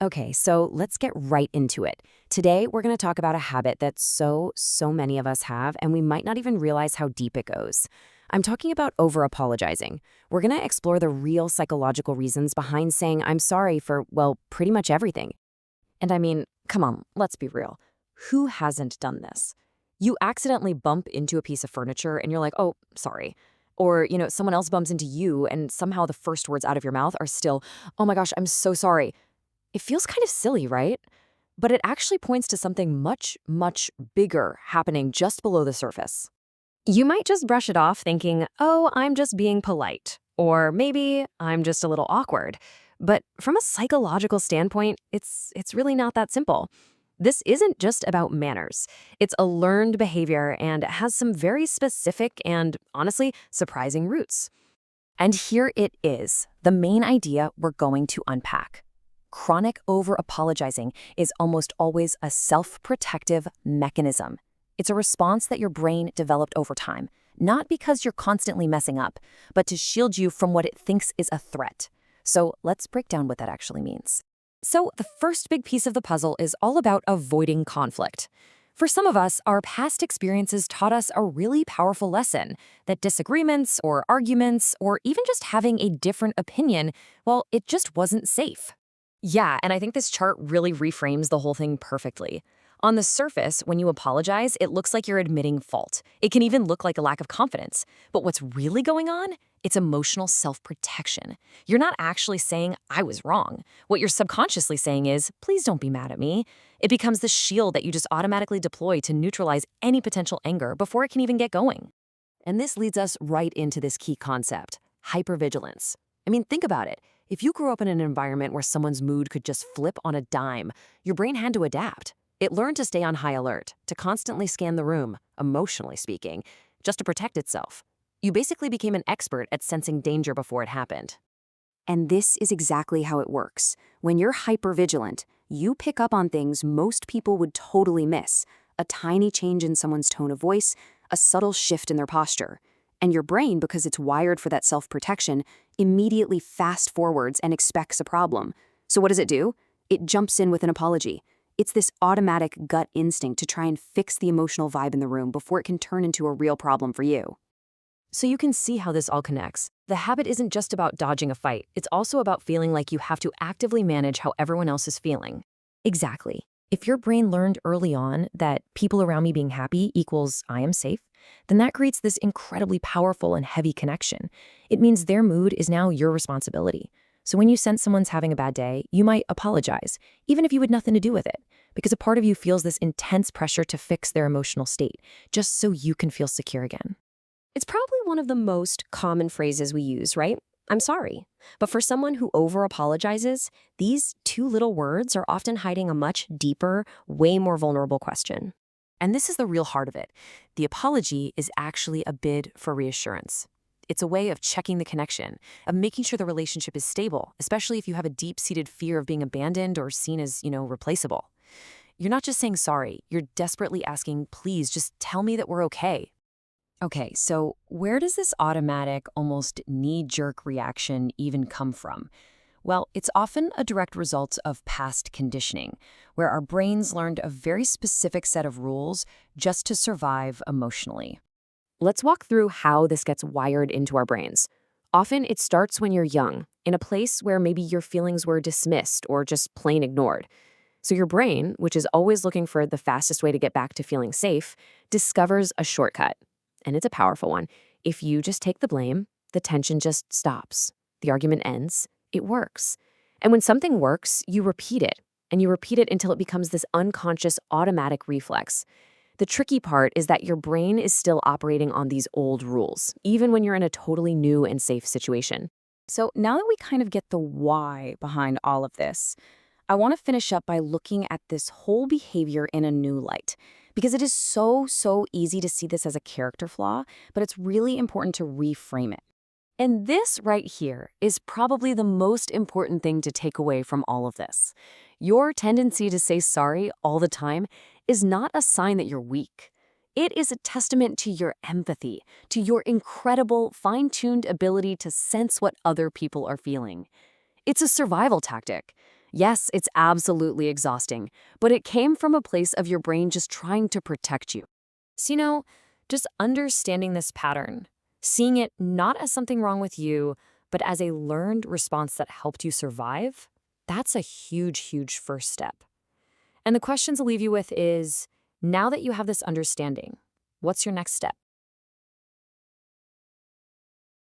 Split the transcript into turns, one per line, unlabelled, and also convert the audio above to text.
Okay, so let's get right into it. Today, we're going to talk about a habit that so many of us have, and we might not even realize how deep it goes. I'm talking about over-apologizing. We're going to explore the real psychological reasons behind saying I'm sorry for, well, pretty much everything. And I mean, come on, let's be real. Who hasn't done this? You accidentally bump into a piece of furniture and you're like, oh, sorry. Or, someone else bumps into you and somehow the first words out of your mouth are still, oh my gosh, I'm so sorry. It feels kind of silly, right? But it actually points to something much bigger happening just below the surface. You might just brush it off thinking, oh, I'm just being polite. Or maybe I'm just a little awkward. But from a psychological standpoint, it's really not that simple. This isn't just about manners. It's a learned behavior and has some very specific and, honestly, surprising roots. And here it is, the main idea we're going to unpack. Chronic over-apologizing is almost always a self-protective mechanism. It's a response that your brain developed over time, not because you're constantly messing up, but to shield you from what it thinks is a threat. So let's break down what that actually means. So the first big piece of the puzzle is all about avoiding conflict. For some of us, our past experiences taught us a really powerful lesson that disagreements or arguments or even just having a different opinion, well, it just wasn't safe. Yeah, and I think this chart really reframes the whole thing perfectly. On the surface, when you apologize, it looks like you're admitting fault. It can even look like a lack of confidence. But what's really going on? It's emotional self-protection. You're not actually saying, I was wrong. What you're subconsciously saying is, please don't be mad at me. It becomes the shield that you just automatically deploy to neutralize any potential anger before it can even get going. And this leads us right into this key concept, hypervigilance. I mean, think about it. If you grew up in an environment where someone's mood could just flip on a dime, your brain had to adapt. It learned to stay on high alert, to constantly scan the room, emotionally speaking, just to protect itself. You basically became an expert at sensing danger before it happened. And this is exactly how it works. When you're hypervigilant, you pick up on things most people would totally miss. A tiny change in someone's tone of voice, a subtle shift in their posture. And your brain, because it's wired for that self-protection, immediately fast forwards and expects a problem. So what does it do? It jumps in with an apology. It's this automatic gut instinct to try and fix the emotional vibe in the room before it can turn into a real problem for you. So you can see how this all connects. The habit isn't just about dodging a fight. It's also about feeling like you have to actively manage how everyone else is feeling. Exactly. If your brain learned early on that people around me being happy equals I am safe, then that creates this incredibly powerful and heavy connection. It means their mood is now your responsibility. So when you sense someone's having a bad day, you might apologize, even if you had nothing to do with it, because a part of you feels this intense pressure to fix their emotional state, just so you can feel secure again. It's probably one of the most common phrases we use, right? I'm sorry. But for someone who over-apologizes, these two little words are often hiding a much deeper, way more vulnerable question. And this is the real heart of it. The apology is actually a bid for reassurance. It's a way of checking the connection, of making sure the relationship is stable, especially if you have a deep-seated fear of being abandoned or seen as, replaceable. You're not just saying sorry, you're desperately asking, please just tell me that we're okay. Okay, so where does this automatic, almost knee-jerk reaction even come from? Well, it's often a direct result of past conditioning, where our brains learned a very specific set of rules just to survive emotionally. Let's walk through how this gets wired into our brains. Often it starts when you're young, in a place where maybe your feelings were dismissed or just plain ignored. So your brain, which is always looking for the fastest way to get back to feeling safe, discovers a shortcut. And it's a powerful one. If you just take the blame, the tension just stops. The argument ends. It works. And when something works, you repeat it. And you repeat it until it becomes this unconscious automatic reflex. The tricky part is that your brain is still operating on these old rules, even when you're in a totally new and safe situation. So now that we kind of get the why behind all of this, I want to finish up by looking at this whole behavior in a new light. Because it is so easy to see this as a character flaw, but it's really important to reframe it. And this right here is probably the most important thing to take away from all of this. Your tendency to say sorry all the time is not a sign that you're weak. It is a testament to your empathy, to your incredible, fine-tuned ability to sense what other people are feeling. It's a survival tactic.
Yes, it's absolutely exhausting, but it came from a place of your brain just trying to protect you.
So, just understanding this pattern, seeing it not as something wrong with you, but as a learned response that helped you survive, that's a huge, huge first step. And the questions I'll leave you with is, now that you have this understanding, what's your next step?